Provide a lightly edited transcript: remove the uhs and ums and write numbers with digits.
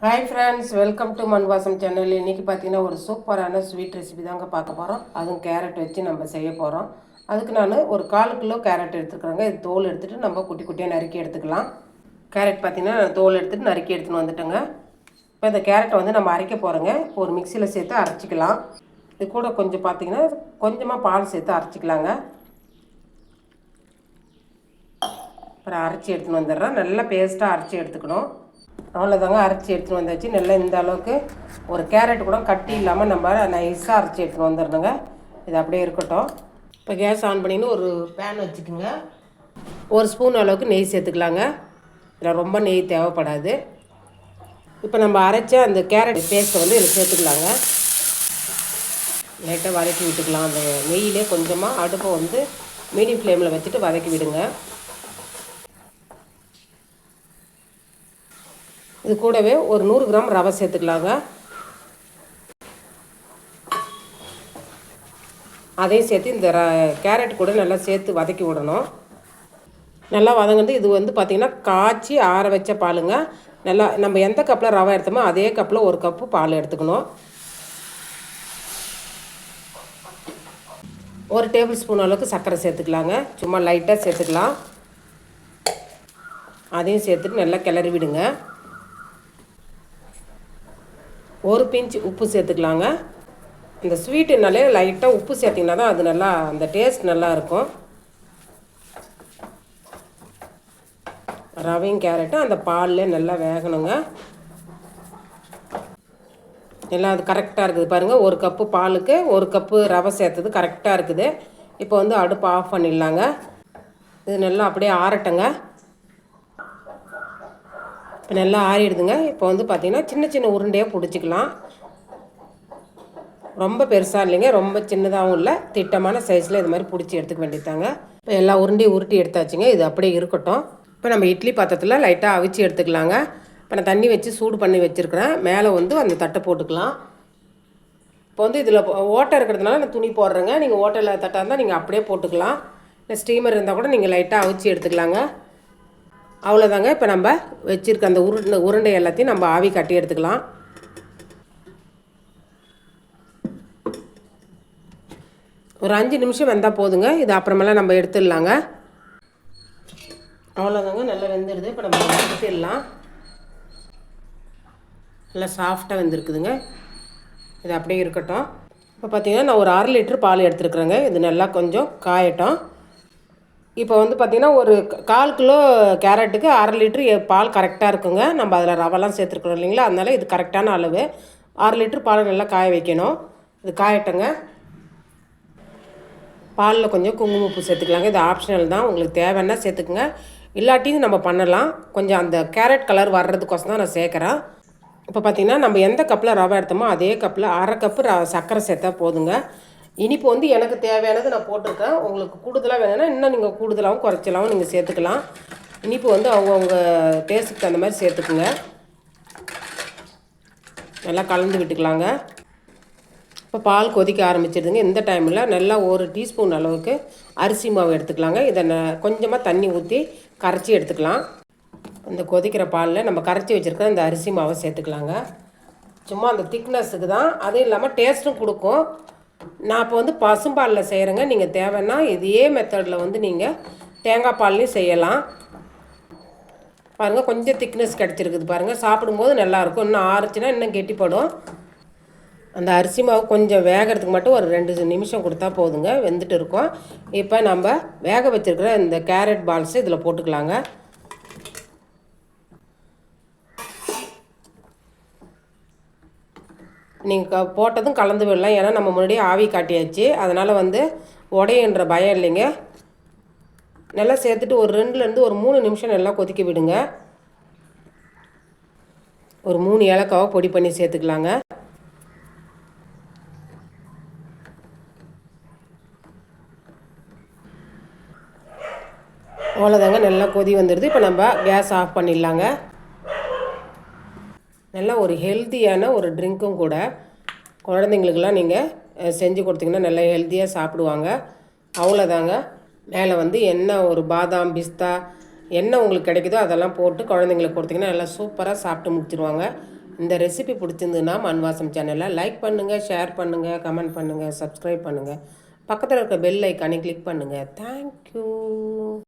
Hi friends, welcome to மண்வாசம் channel. இன்றைக்கி பார்த்தீங்கன்னா ஒரு சூப்பரான ஸ்வீட் ரெசிபி தாங்க பார்க்க போகிறோம். அதுவும் கேரட் வச்சு நம்ம செய்ய போகிறோம். அதுக்கு நான் ஒரு 1/4 கிலோ கேரட் எடுத்துக்கிறேங்க. இது தோல் எடுத்துகிட்டு நம்ம குட்டி குட்டியாக நறுக்கி எடுத்துக்கலாம். கேரட் பார்த்திங்கன்னா தோல் எடுத்துகிட்டு நறுக்கி எடுத்துன்னு வந்துட்டேங்க. இப்போ இந்த கேரட்டை வந்து நம்ம அரைக்க போகிறோங்க. இப்போ ஒரு மிக்சியில் சேர்த்து அரைச்சிக்கலாம். இது கூட கொஞ்சம் பார்த்திங்கன்னா கொஞ்சமாக பால் சேர்த்து அரைச்சிக்கலாங்க. அப்புறம் அரைச்சி எடுத்துன்னு வந்துடுறேன். நல்லா பேஸ்ட்டாக அரைச்சி எடுத்துக்கணும். அவ்வளோதாங்க, அரைச்சி எடுத்துகிட்டு வந்தாச்சு. நல்லா இந்த அளவுக்கு ஒரு கேரட் கூட கட்டி இல்லாமல் நம்ம நைஸாக அரைச்சி எடுத்துகிட்டு வந்துடணுங்க. இது அப்படியே இருக்கட்டும். இப்போ கேஸ் ஆன் பண்ணின்னு ஒரு பேன் வச்சுக்கோங்க. ஒரு ஸ்பூன் அளவுக்கு நெய் சேர்த்துக்கலாங்க. இதில் ரொம்ப நெய் தேவைப்படாது. இப்போ நம்ம அரைச்ச அந்த கேரட் பேஸ்ட்டை வந்து இதில் சேர்த்துக்கலாங்க. லைட்டாக வதக்கி விட்டுக்கலாம். அந்த நெய்யிலே கொஞ்சமாக அடுப்பை வந்து மீடியம் ஃப்ளேமில் வச்சுட்டு வதக்கி விடுங்க. இது கூடவே ஒரு 100 கிராம் ரவை சேர்த்துக்கலாங்க. அதையும் சேர்த்து இந்த கேரட் கூட நல்லா சேர்த்து வதக்கி விடணும். நல்லா வதங்கிட்டு இது வந்து பார்த்திங்கன்னா காய்ச்சி ஆற வச்ச பாலுங்க. நல்லா நம்ம எந்த கப்பில் ரவை எடுத்தோமோ அதே கப்பில் 1 கப்பு பால் எடுத்துக்கணும். 1 டேபிள் ஸ்பூன் அளவுக்கு சர்க்கரை சேர்த்துக்கலாங்க. சும்மா லைட்டாக சேர்த்துக்கலாம். அதையும் சேர்த்துட்டு நல்லா கிளறி விடுங்க. 1 பிஞ்ச் உப்பு சேர்த்துக்கலாங்க. இந்த ஸ்வீட்டுனாலே லைட்டாக உப்பு சேர்த்திங்கன்னா தான் அது நல்லா அந்த டேஸ்ட் நல்லா இருக்கும். ரவையும் கேரட்டும் அந்த பாலில் நல்லா வேகணுங்க. எல்லாம் அது கரெக்டாக இருக்குது பாருங்கள். 1 கப்பு பாலுக்கு 1 கப்பு ரவை சேர்த்தது கரெக்டாக இருக்குது. இப்போ வந்து அடுப்பு ஆஃப் பண்ணிடலாங்க. இது நல்லா அப்படியே ஆறட்டுங்க. இப்போ நல்லா ஆறிடுதுங்க. இப்போ வந்து பார்த்திங்கன்னா சின்ன சின்ன உருண்டையாக பிடிச்சிக்கலாம். ரொம்ப பெருசாக இல்லைங்க, ரொம்ப சின்னதாகவும் இல்லை, திட்டமான சைஸில் இது மாதிரி பிடிச்சி எடுத்துக்க வேண்டியதாங்க. இப்போ எல்லா உருண்டையும் உருட்டி எடுத்தாச்சுங்க. இது அப்படியே இருக்கட்டும். இப்போ நம்ம இட்லி பாத்திரத்தில் லைட்டாக அவிச்சு எடுத்துக்கலாங்க. இப்போ நான் தண்ணி வச்சு சூடு பண்ணி வச்சுருக்கிறேன். மேலே வந்து அந்த தட்டை போட்டுக்கலாம். இப்போ வந்து இதில் ஓட்டை இருக்கிறதுனால நான் துணி போடுறேங்க. நீங்கள் ஓட்டையில் தட்டாக இருந்தால் நீங்கள் அப்படியே போட்டுக்கலாம். இல்லை ஸ்டீமர் இருந்தால் கூட நீங்கள் லைட்டாக அவிச்சு எடுத்துக்கலாங்க. அவ்வளோதாங்க. இப்போ நம்ம வச்சுருக்க அந்த உருண்டை எல்லாத்தையும் நம்ம ஆவி கட்டி எடுத்துக்கலாம். ஒரு 5 நிமிஷம் வெந்தால் போதுங்க. இது அப்புறமெல்லாம் நம்ம எடுத்துடலாங்க. அவ்வளோதாங்க, நல்லா வெந்துடுது. இப்போ நம்ம எடுத்துடலாம். நல்லா சாஃப்டாக வெந்திருக்குதுங்க. இது அப்படியே இருக்கட்டும். இப்போ பார்த்திங்கன்னா நான் ஒரு 1/2 லிட்டர் பால் எடுத்துருக்குறேங்க. இது நல்லா கொஞ்சம் காயட்டும். இப்போ வந்து பார்த்திங்கன்னா ஒரு 1/4 கிலோ கேரட்டுக்கு 1/2 லிட்ரு பால் கரெக்டாக இருக்குங்க. நம்ம அதில் ரவெல்லாம் சேர்த்துருக்குறோம் இல்லைங்களா, அதனால் இது கரெக்டான அளவு. 1/2 லிட்ரு பால் நல்லா காய வைக்கணும். இது காயட்டுங்க. பாலில் கொஞ்சம் குங்குமப்பூ சேர்த்துக்கலாங்க. இது ஆப்ஷனல் தான், உங்களுக்கு தேவைன்னா சேர்த்துக்குங்க, இல்லாட்டியும் நம்ம பண்ணலாம். கொஞ்சம் அந்த கேரட் கலர் வர்றதுக்கோசம் தான் நான் சேர்க்குறேன். இப்போ பார்த்திங்கன்னா நம்ம எந்த கப்பில் ரவை எடுத்தோமோ அதே கப்பில் 1/2 கப்பு சர்க்கரை சேர்த்தா போதுங்க. இனிப்பு வந்து எனக்கு தேவையானது நான் போட்டிருக்கேன். உங்களுக்கு கூடுதலாக வேணும்னா இன்னும் நீங்கள் கூடுதலாகவும் குறைச்சலாகவும் நீங்கள் சேர்த்துக்கலாம். இனிப்பு வந்து அவங்கவுங்க டேஸ்ட்டுக்கு தகுந்த மாதிரி சேர்த்துக்குங்க. நல்லா கலந்து விட்டுக்கலாங்க. இப்போ பால் கொதிக்க ஆரம்பிச்சிடுதுங்க. இந்த டைமில் நல்லா 1 டீஸ்பூன் அளவுக்கு அரிசி மாவு எடுத்துக்கலாங்க. இதை கொஞ்சமாக தண்ணி ஊற்றி கரைச்சி எடுத்துக்கலாம். இந்த கொதிக்கிற பாலில் நம்ம கரைச்சி வச்சுருக்க இந்த அரிசி மாவை சேர்த்துக்கலாங்க. சும்மா அந்த திக்னஸுக்கு தான், அதுவும் இல்லாமல் டேஸ்ட்டும் கொடுக்கும். நான் இப்போ வந்து பசும்பாலில் செய்கிறேங்க. நீங்கள் தேவைன்னா இதே மெத்தடில் வந்து நீங்கள் தேங்காய் பால்லையும் செய்யலாம். பாருங்கள், கொஞ்சம் திக்னஸ் கிடச்சிருக்குது பாருங்கள். சாப்பிடும்போது நல்லாயிருக்கும். இன்னும் ஆறுச்சுன்னா இன்னும் கெட்டிப்படும். அந்த அரிசி மாவு கொஞ்சம் வேகிறதுக்கு மட்டும் ஒரு 2 நிமிஷம் கொடுத்தா போதுங்க, வெந்துட்டு இருக்கும். இப்போ நம்ம வேக வச்சுருக்கிற இந்த கேரட் பால்ஸு இதில் போட்டுக்கலாங்க. நீங்கள் போட்டதும் கலந்து விடலாம். ஏன்னா நம்ம முன்னாடியே ஆவி காட்டியாச்சு, அதனால் வந்து உடையன்ற பயம் இல்லைங்க. நல்லா சேர்த்துட்டு ஒரு 2லேருந்து ஒரு 3 நிமிஷம் நல்லா கொதிக்க விடுங்க. ஒரு 3 ஏலக்காவை பொடி பண்ணி சேர்த்துக்கலாங்க. அவ்வளோதாங்க, நல்லா கொதி வந்துடுது. இப்போ நம்ம கேஸ் ஆஃப் பண்ணிடலாங்க. நல்லா ஒரு ஹெல்த்தியான ஒரு ட்ரிங்க்கும் கூட. குழந்தைங்களுக்கெல்லாம் நீங்கள் செஞ்சு கொடுத்தீங்கன்னா நல்லா ஹெல்த்தியாக சாப்பிடுவாங்க. அவ்வளோதாங்க. மேலே வந்து என்ன ஒரு பாதாம் பிஸ்தா என்ன உங்களுக்கு கிடைக்குதோ அதெல்லாம் போட்டு குழந்தைங்களுக்கு கொடுத்தீங்கன்னா நல்லா சூப்பராக சாப்பிட்டு முடிச்சிருவாங்க. இந்த ரெசிபி பிடிச்சிருந்ததுன்னா மண் வாசம் சேனலை லைக் பண்ணுங்கள், ஷேர் பண்ணுங்கள், கமெண்ட் பண்ணுங்கள், சப்ஸ்கிரைப் பண்ணுங்கள். பக்கத்தில் இருக்க பெல் ஐக்கானை கிளிக் பண்ணுங்கள். தேங்க்யூ.